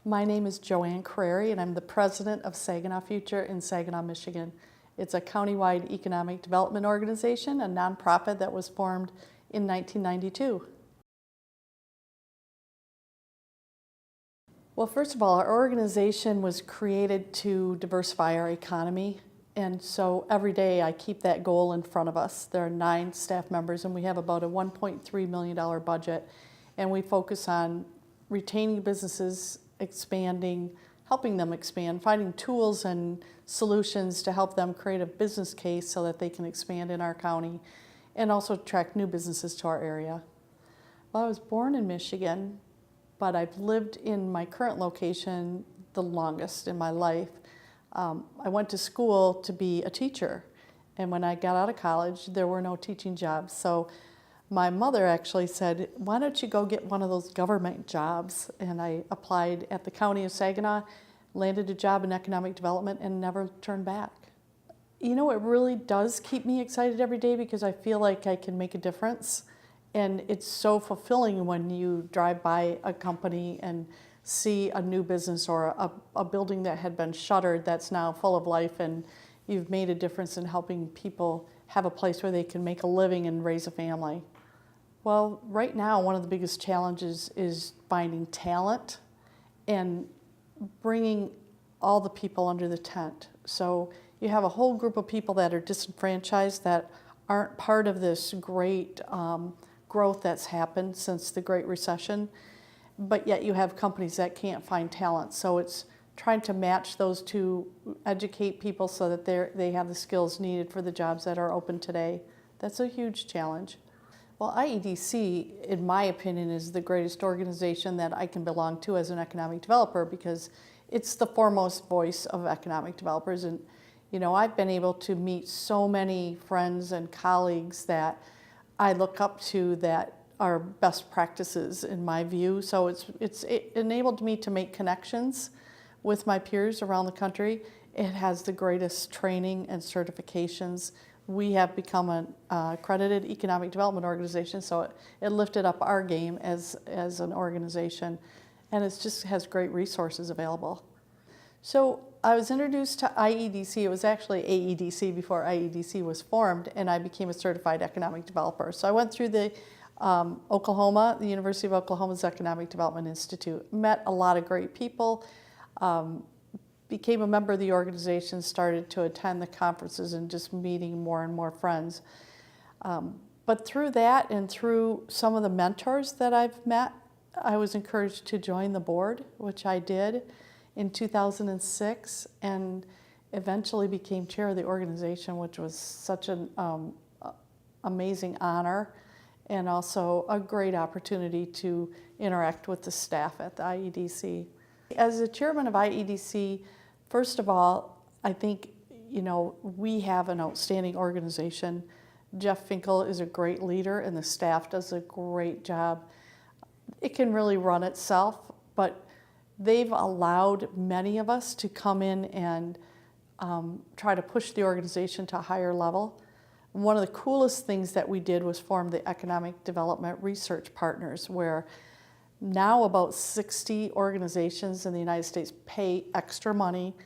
My name is JoAnn Crary, and I'm the president of Saginaw Future in Saginaw, Michigan. It's a countywide economic development organization, a nonprofit that was formed in 1992. Well, first of all, our organization was created to diversify our economy, and so every day I keep that goal in front of us. There are 9 staff members, and we have about a $1.3 million budget, and we focus on retaining businesses, expanding, helping them expand, finding tools and solutions to help them create a business case so that they can expand in our county and also attract new businesses to our area. Well, I was born in Michigan, but I've lived in my current location the longest in my life. I went to school to be a teacher, and when I got out of college, there were no teaching jobs. So my mother actually said, why don't you go get one of those government jobs? And I applied at the county of Saginaw, landed a job in economic development, and never turned back. You know, it really does keep me excited every day because I feel like I can make a difference. And it's so fulfilling when you drive by a company and see a new business or a building that had been shuttered that's now full of life, and you've made a difference in helping people have a place where they can make a living and raise a family. Well, right now, one of the biggest challenges is finding talent and bringing all the people under the tent. So you have a whole group of people that are disenfranchised that aren't part of this great growth that's happened since the Great Recession, but yet you have companies that can't find talent. So it's trying to match those two, educate people so that they have the skills needed for the jobs that are open today. That's a huge challenge. Well, IEDC, in my opinion, is the greatest organization that I can belong to as an economic developer because it's the foremost voice of economic developers. And, you know, I've been able to meet so many friends and colleagues that I look up to that are best practices in my view. So it enabled me to make connections with my peers around the country. It has the greatest training and certifications. We have become an accredited economic development organization, so it lifted up our game as an organization, and it just has great resources available. So I was introduced to IEDC. It was actually AEDC before IEDC was formed, and I became a certified economic developer. So I went through the the University of Oklahoma's Economic Development Institute, met a lot of great people, became a member of the organization, started to attend the conferences and just meeting more and more friends. But through that and through some of the mentors that I've met, I was encouraged to join the board, which I did in 2006, and eventually became chair of the organization, which was such an amazing honor and also a great opportunity to interact with the staff at the IEDC. As the chairman of IEDC, first of all, I think, you know, we have an outstanding organization. Jeff Finkel is a great leader and the staff does a great job. It can really run itself, but they've allowed many of us to come in and try to push the organization to a higher level. One of the coolest things that we did was form the Economic Development Research Partners, where now about 60 organizations in the United States pay extra money.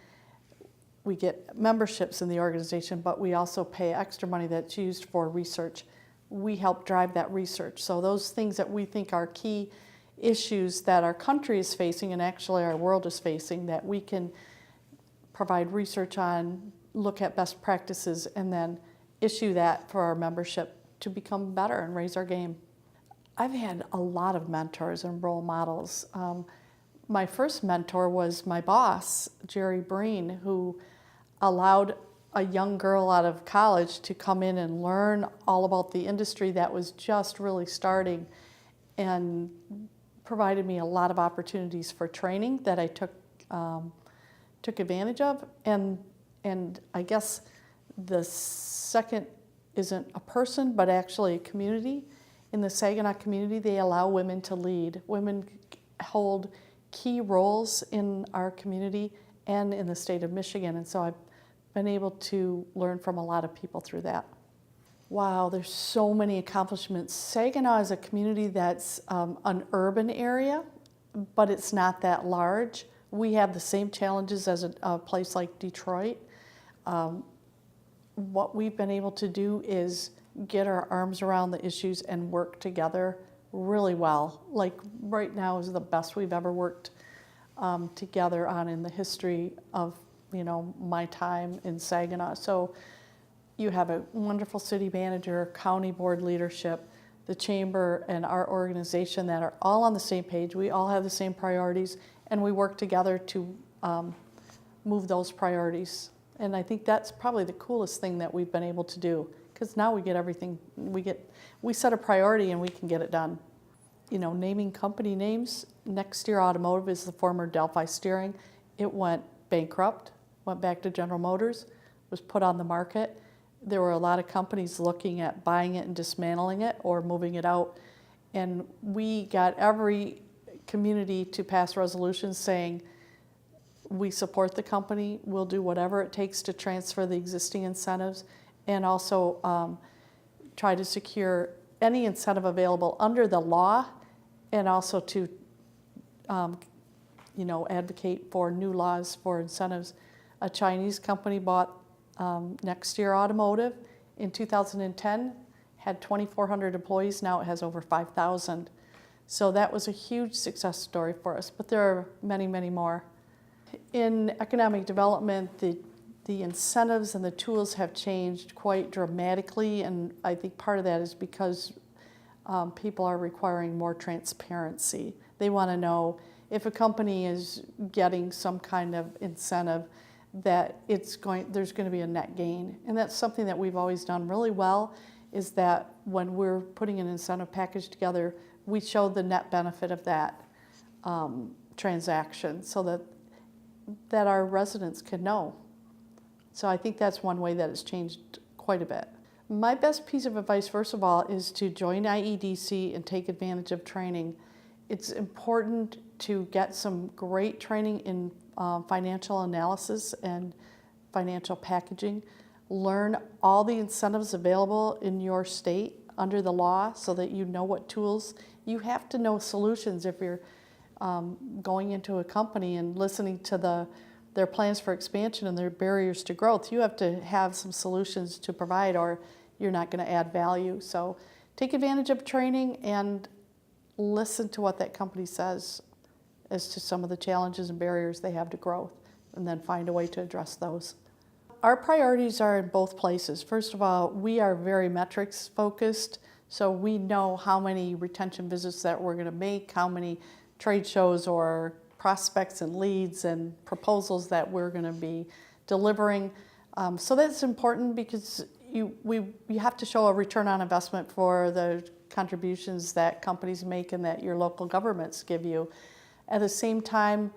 We get memberships in the organization, but we also pay extra money that's used for research. We help drive that research. So those things that we think are key issues that our country is facing, and actually our world is facing, that we can provide research on, look at best practices, and then issue that for our membership to become better and raise our game. I've had a lot of mentors and role models. My first mentor was my boss, Jerry Breen, who allowed a young girl out of college to come in and learn all about the industry that was just really starting, and provided me a lot of opportunities for training that I took advantage of. And I guess the second isn't a person, but actually a community. In the Saginaw community, they allow women to lead. Women hold key roles in our community and in the state of Michigan, and so I've been able to learn from a lot of people through that. Wow, there's so many accomplishments. Saginaw is a community that's an urban area, but it's not that large. We have the same challenges as a place like Detroit. What we've been able to do is get our arms around the issues and work together really well. Like right now is the best we've ever worked together on in the history of my time in Saginaw. So you have a wonderful city manager, county board leadership, the chamber, and our organization that are all on the same page. We all have the same priorities, and we work together to move those priorities. And I think that's probably the coolest thing that we've been able to do, because now we get everything, we set a priority and we can get it done. Naming company names, Next Steer Automotive is the former Delphi Steering. It went bankrupt, went back to General Motors, was put on the market. There were a lot of companies looking at buying it and dismantling it or moving it out. And we got every community to pass resolutions saying, we support the company, we'll do whatever it takes to transfer the existing incentives, and also try to secure any incentive available under the law, and also to advocate for new laws for incentives. A Chinese company bought Next Year Automotive in 2010, had 2,400 employees, now it has over 5,000. So that was a huge success story for us, but there are many, many more. In economic development, the incentives and the tools have changed quite dramatically, and I think part of that is because people are requiring more transparency. They want to know if a company is getting some kind of incentive, that there's going to be a net gain. And that's something that we've always done really well, is that when we're putting an incentive package together, we show the net benefit of that transaction so that our residents can know. So I think that's one way that it's changed quite a bit. My best piece of advice, first of all, is to join IEDC and take advantage of training. It's important to get some great training in financial analysis and financial packaging. Learn all the incentives available in your state under the law so that you know what tools. You have to know solutions if you're going into a company and listening to their plans for expansion and their barriers to growth. You have to have some solutions to provide, or you're not going to add value. So take advantage of training and listen to what that company says as to some of the challenges and barriers they have to growth, and then find a way to address those. Our priorities are in both places. First of all, we are very metrics focused, so we know how many retention visits that we're going to make, how many trade shows or prospects and leads and proposals that we're going to be delivering. So that's important, because you have to show a return on investment for the contributions that companies make and that your local governments give you. At the same time,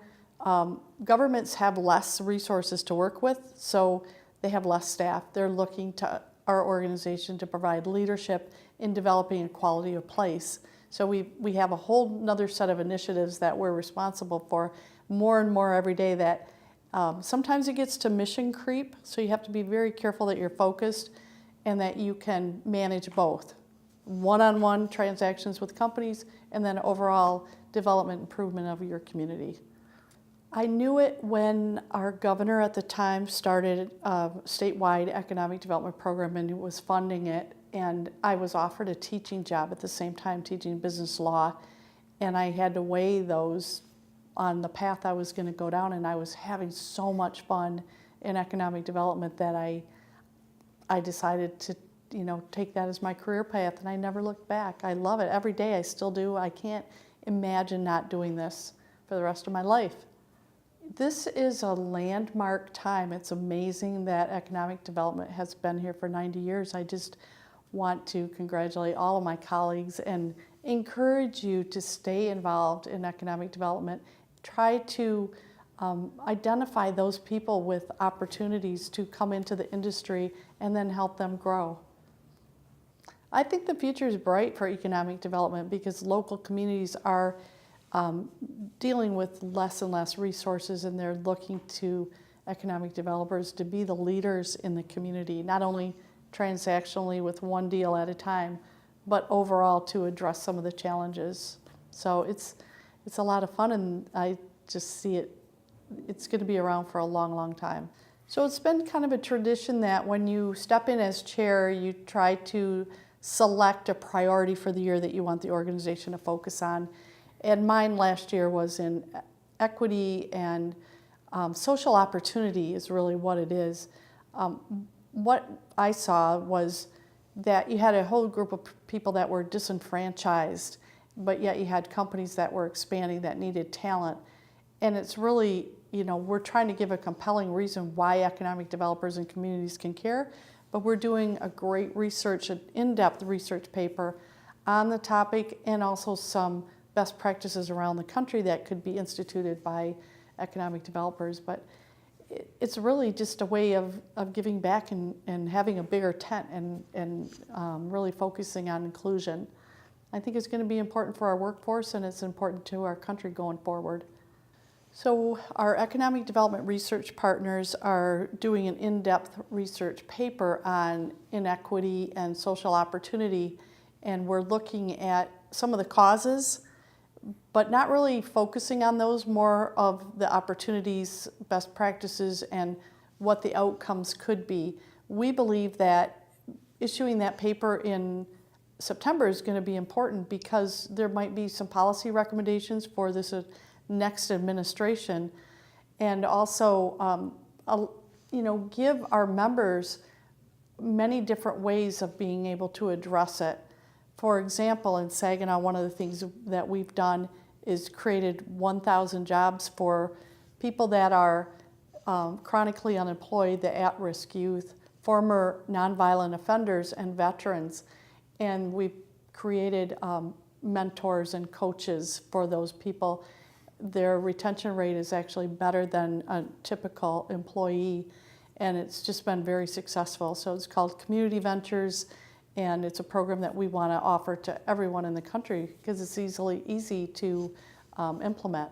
governments have less resources to work with, so they have less staff. They're looking to our organization to provide leadership in developing a quality of place. So we have a whole nother set of initiatives that we're responsible for more and more every day that sometimes it gets to mission creep, so you have to be very careful that you're focused and that you can manage both. One-on-one transactions with companies, and then overall development improvement of your community. I knew it when our governor at the time started a statewide economic development program and was funding it, and I was offered a teaching job at the same time, teaching business law, and I had to weigh those on the path I was going to go down, and I was having so much fun in economic development that I decided to take that as my career path, and I never looked back. I love it. Every day I still do. I can't imagine not doing this for the rest of my life. This is a landmark time. It's amazing that economic development has been here for 90 years. I just want to congratulate all of my colleagues and encourage you to stay involved in economic development. Try to identify those people with opportunities to come into the industry and then help them grow. I think the future is bright for economic development because local communities are dealing with less and less resources, and they're looking to economic developers to be the leaders in the community, not only transactionally with one deal at a time, but overall to address some of the challenges. So it's a lot of fun, and I just see it's going to be around for a long, long time. So it's been kind of a tradition that when you step in as chair, you try to select a priority for the year that you want the organization to focus on. And mine last year was in equity and social opportunity is really what it is. What I saw was that you had a whole group of people that were disenfranchised, but yet you had companies that were expanding that needed talent. And it's really, we're trying to give a compelling reason why economic developers and communities can care, but we're doing a great research, an in-depth research paper on the topic, and also some best practices around the country that could be instituted by economic developers. But it's really just a way of giving back and having a bigger tent and really focusing on inclusion. I think it's going to be important for our workforce, and it's important to our country going forward. So our economic development research partners are doing an in-depth research paper on inequity and social opportunity, and we're looking at some of the causes, but not really focusing on those, more of the opportunities, best practices, and what the outcomes could be. We believe that issuing that paper in September is going to be important because there might be some policy recommendations for this next administration, and also give our members many different ways of being able to address it. For example, in Saginaw, one of the things that we've done is created 1,000 jobs for people that are chronically unemployed, the at-risk youth, former nonviolent offenders, and veterans. And we've created mentors and coaches for those people. Their retention rate is actually better than a typical employee, and it's just been very successful. So it's called Community Ventures, and it's a program that we want to offer to everyone in the country because it's easy to implement.